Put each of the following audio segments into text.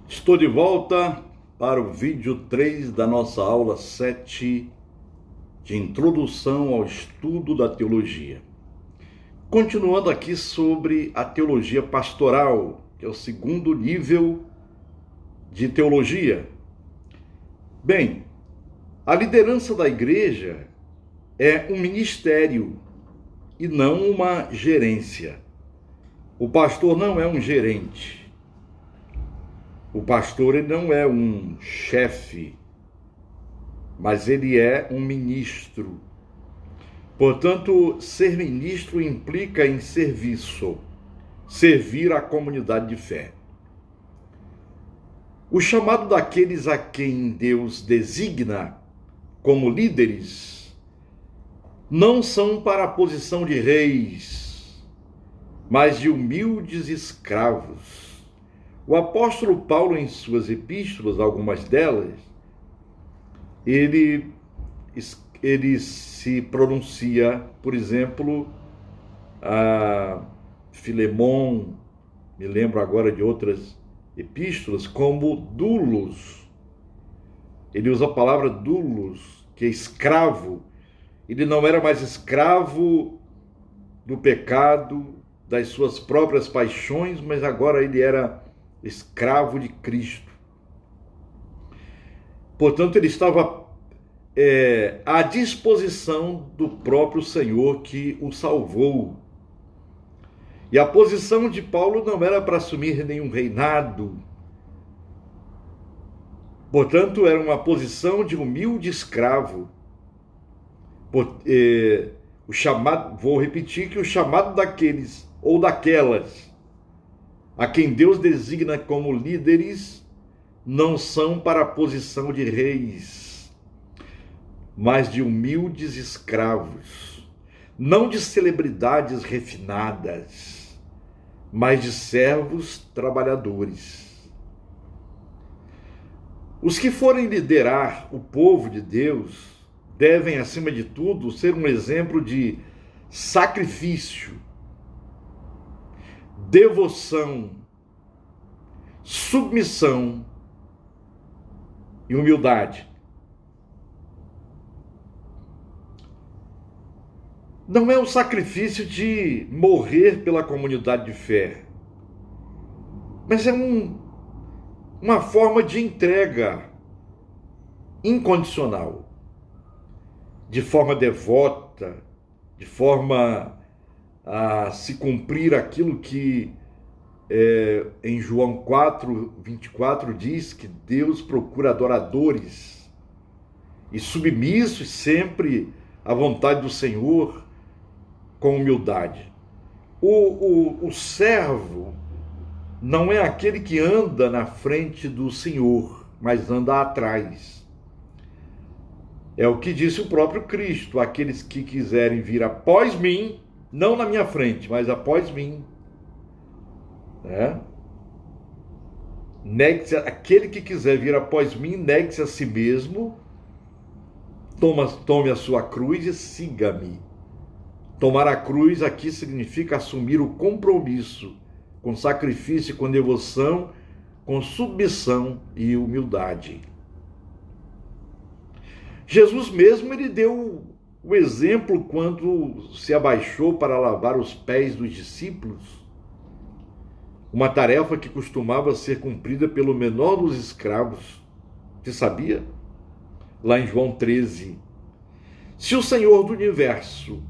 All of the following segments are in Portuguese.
Estou de volta para o vídeo 3 da nossa aula 7 de Introdução ao Estudo da Teologia. Continuando aqui sobre a teologia pastoral, que é o segundo nível de teologia. Bem, a liderança da igreja é um ministério e não uma gerência. O pastor não é um gerente. O pastor ele não é um chefe, mas ele é um ministro. Portanto, ser ministro implica em serviço, servir a comunidade de fé. O chamado daqueles a quem Deus designa como líderes não são para a posição de reis, mas de humildes escravos. O apóstolo Paulo, em suas epístolas, algumas delas, ele se pronuncia, por exemplo, a Filemon, me lembro agora de outras epístolas, como doulos. Ele usa a palavra doulos, que é escravo. Ele não era mais escravo do pecado, das suas próprias paixões, mas agora ele era escravo de Cristo. Portanto, ele estava à disposição do próprio Senhor que o salvou. E a posição de Paulo não era para assumir nenhum reinado. Portanto, era uma posição de humilde escravo. O chamado, vou repetir que o chamado daqueles ou daquelas a quem Deus designa como líderes não são para a posição de reis, mas de humildes escravos, não de celebridades refinadas, mas de servos trabalhadores. Os que forem liderar o povo de Deus devem, acima de tudo, ser um exemplo de sacrifício, devoção, submissão e humildade. Não é o sacrifício de morrer pela comunidade de fé, mas é uma forma de entrega incondicional, de forma devota, de forma a se cumprir aquilo que em João 4:24 diz que Deus procura adoradores e submissos sempre à vontade do Senhor com humildade. O servo não é aquele que anda na frente do Senhor, mas anda atrás. É o que disse o próprio Cristo: aqueles que quiserem vir após mim, não na minha frente, mas após mim. Negue-se, aquele que quiser vir após mim, negue-se a si mesmo, tome a sua cruz e siga-me. Tomar a cruz aqui significa assumir o compromisso com sacrifício, com devoção, com submissão e humildade. Jesus mesmo, ele deu o exemplo quando se abaixou para lavar os pés dos discípulos, uma tarefa que costumava ser cumprida pelo menor dos escravos. Você sabia? Lá em João 13. Se o Senhor do universo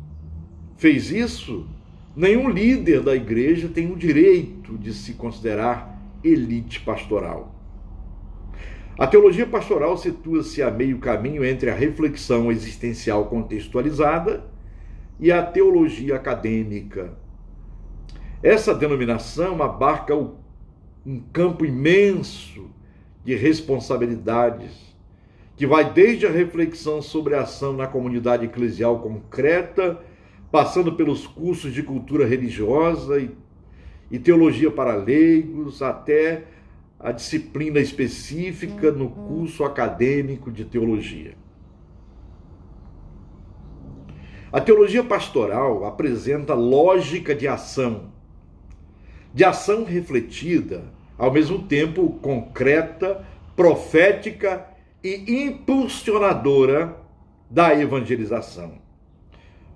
fez isso, nenhum líder da igreja tem o direito de se considerar elite pastoral. A teologia pastoral situa-se a meio caminho entre a reflexão existencial contextualizada e a teologia acadêmica. Essa denominação abarca um campo imenso de responsabilidades, que vai desde a reflexão sobre a ação na comunidade eclesial concreta, passando pelos cursos de cultura religiosa e teologia para leigos, até a disciplina específica no curso acadêmico de teologia. A teologia pastoral apresenta lógica de ação refletida ao mesmo tempo concreta, profética e impulsionadora da evangelização,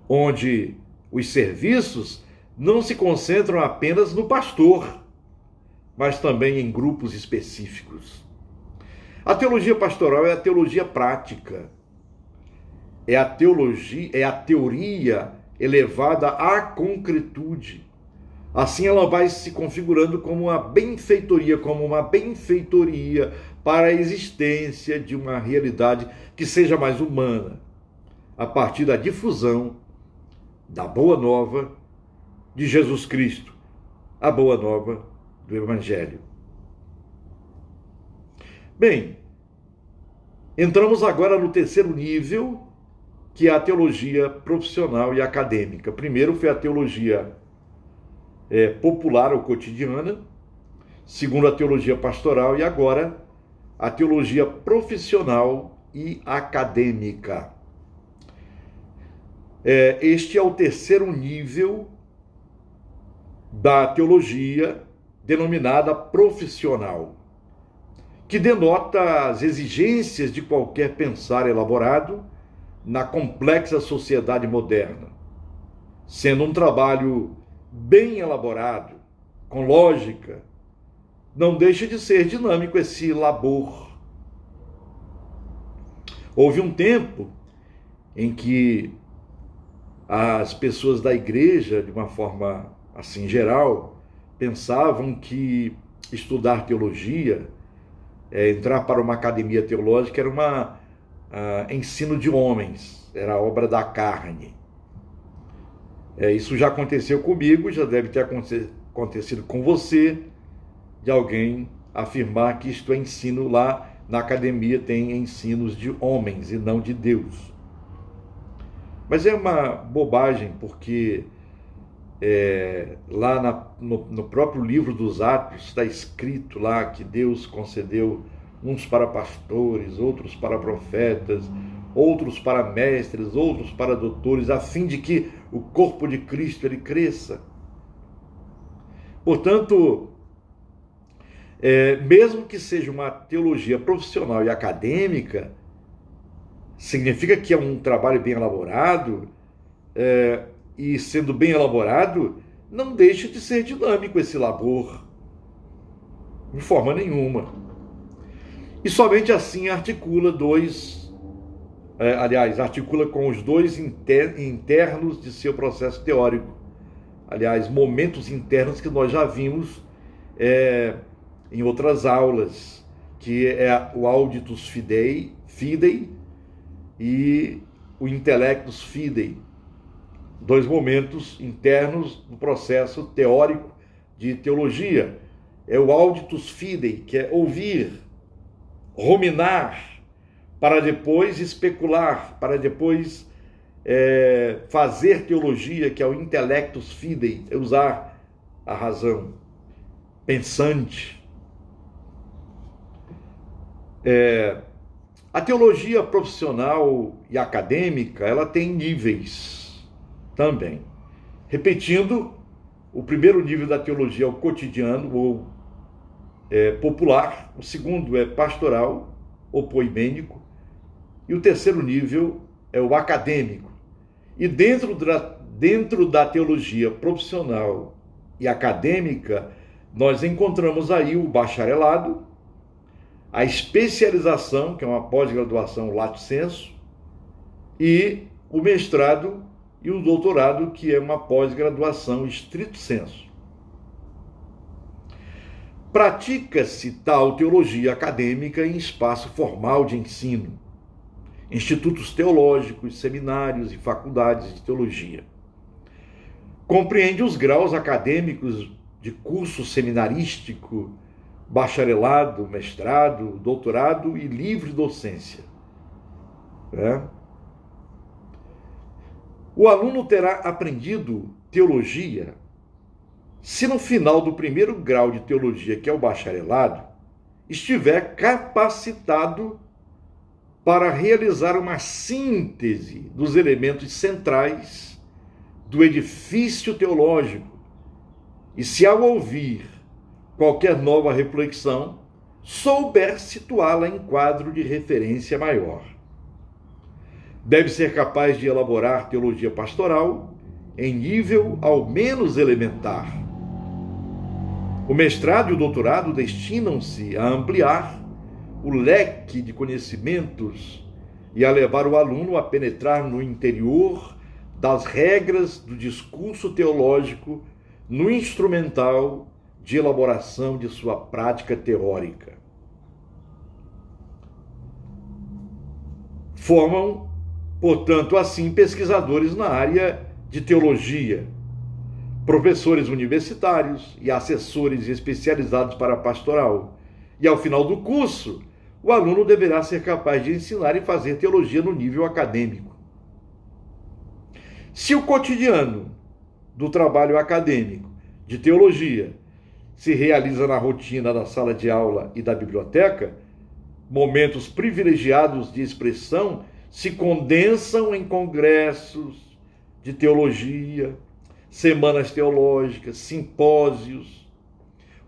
onde os serviços não se concentram apenas no pastor, mas também em grupos específicos. A teologia pastoral é a teologia prática, é a teoria elevada à concretude. Assim ela vai se configurando como uma benfeitoria para a existência de uma realidade que seja mais humana, a partir da difusão da Boa Nova de Jesus Cristo, a Boa Nova do Evangelho. Bem, entramos agora no terceiro nível, que é a teologia profissional e acadêmica. Primeiro foi a teologia popular ou cotidiana, segundo a teologia pastoral, e agora a teologia profissional e acadêmica. Este é o terceiro nível da teologia denominada profissional, que denota as exigências de qualquer pensar elaborado na complexa sociedade moderna, sendo um trabalho bem elaborado, com lógica, não deixa de ser dinâmico esse labor. Houve um tempo em que as pessoas da igreja, de uma forma assim geral, pensavam que estudar teologia, entrar para uma academia teológica, era ensino de homens, era obra da carne. Isso já aconteceu comigo, já deve ter acontecido com você, de alguém afirmar que isto é ensino lá na academia, tem ensinos de homens e não de Deus. Mas é uma bobagem, porque lá no próprio livro dos Atos está escrito lá que Deus concedeu uns para pastores, outros para profetas, outros para mestres, outros para doutores, a fim de que o corpo de Cristo ele cresça. Portanto, mesmo que seja uma teologia profissional e acadêmica, significa que é um trabalho bem elaborado, e sendo bem elaborado, não deixa de ser dinâmico esse labor, de forma nenhuma. E somente assim articula com os dois internos de seu processo teórico. Aliás, momentos internos que nós já vimos em outras aulas, que é o auditus fidei e o intellectus fidei. Dois momentos internos do processo teórico de teologia. É o auditus fidei, que é ouvir, ruminar, para depois especular, para depois fazer teologia, que é o intellectus fidei, é usar a razão pensante. A teologia profissional e acadêmica, ela tem níveis também. Repetindo, o primeiro nível da teologia é o cotidiano ou popular, o segundo é pastoral ou poimênico, e o terceiro nível é o acadêmico. E dentro da teologia profissional e acadêmica, nós encontramos aí o bacharelado, a especialização, que é uma pós-graduação lato sensu, e o mestrado e o doutorado, que é uma pós-graduação stricto sensu. Pratica-se tal teologia acadêmica em espaço formal de ensino, institutos teológicos, seminários e faculdades de teologia. Compreende os graus acadêmicos de curso seminarístico, bacharelado, mestrado, doutorado e livre docência. O aluno terá aprendido teologia se no final do primeiro grau de teologia, que é o bacharelado, estiver capacitado para realizar uma síntese dos elementos centrais do edifício teológico, e se ao ouvir, qualquer nova reflexão, souber situá-la em quadro de referência maior. Deve ser capaz de elaborar teologia pastoral em nível ao menos elementar. O mestrado e o doutorado destinam-se a ampliar o leque de conhecimentos e a levar o aluno a penetrar no interior das regras do discurso teológico no instrumental de elaboração de sua prática teórica. Formam, portanto, assim, pesquisadores na área de teologia, professores universitários e assessores especializados para a pastoral. E ao final do curso, o aluno deverá ser capaz de ensinar e fazer teologia no nível acadêmico. Se o cotidiano do trabalho acadêmico de teologia se realiza na rotina da sala de aula e da biblioteca, momentos privilegiados de expressão se condensam em congressos de teologia, semanas teológicas, simpósios,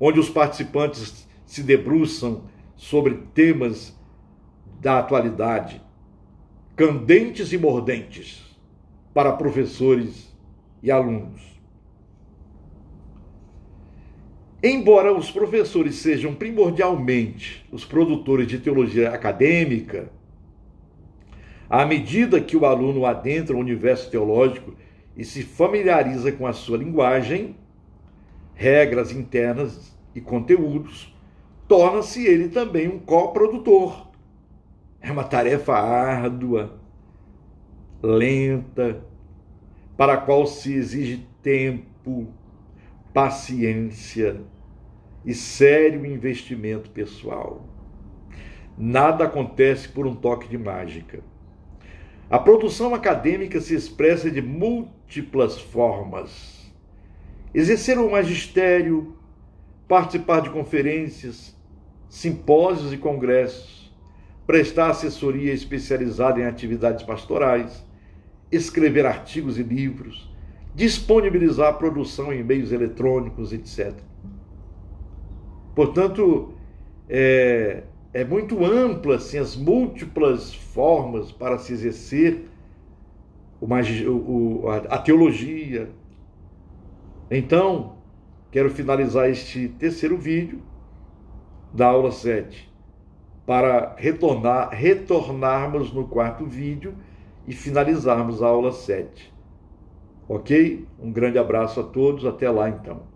onde os participantes se debruçam sobre temas da atualidade, candentes e mordentes, para professores e alunos. Embora os professores sejam primordialmente os produtores de teologia acadêmica, à medida que o aluno adentra o universo teológico e se familiariza com a sua linguagem, regras internas e conteúdos, torna-se ele também um coprodutor. É uma tarefa árdua, lenta, para a qual se exige tempo, paciência e sério investimento pessoal. Nada acontece por um toque de mágica. A produção acadêmica se expressa de múltiplas formas. Exercer o magistério, participar de conferências, simpósios e congressos, prestar assessoria especializada em atividades pastorais, escrever artigos e livros, disponibilizar a produção em meios eletrônicos, etc. Portanto, é muito ampla assim, as múltiplas formas para se exercer a teologia. Então, quero finalizar este terceiro vídeo da aula 7, para retornarmos no quarto vídeo e finalizarmos a aula 7. Ok? Um grande abraço a todos, até lá então.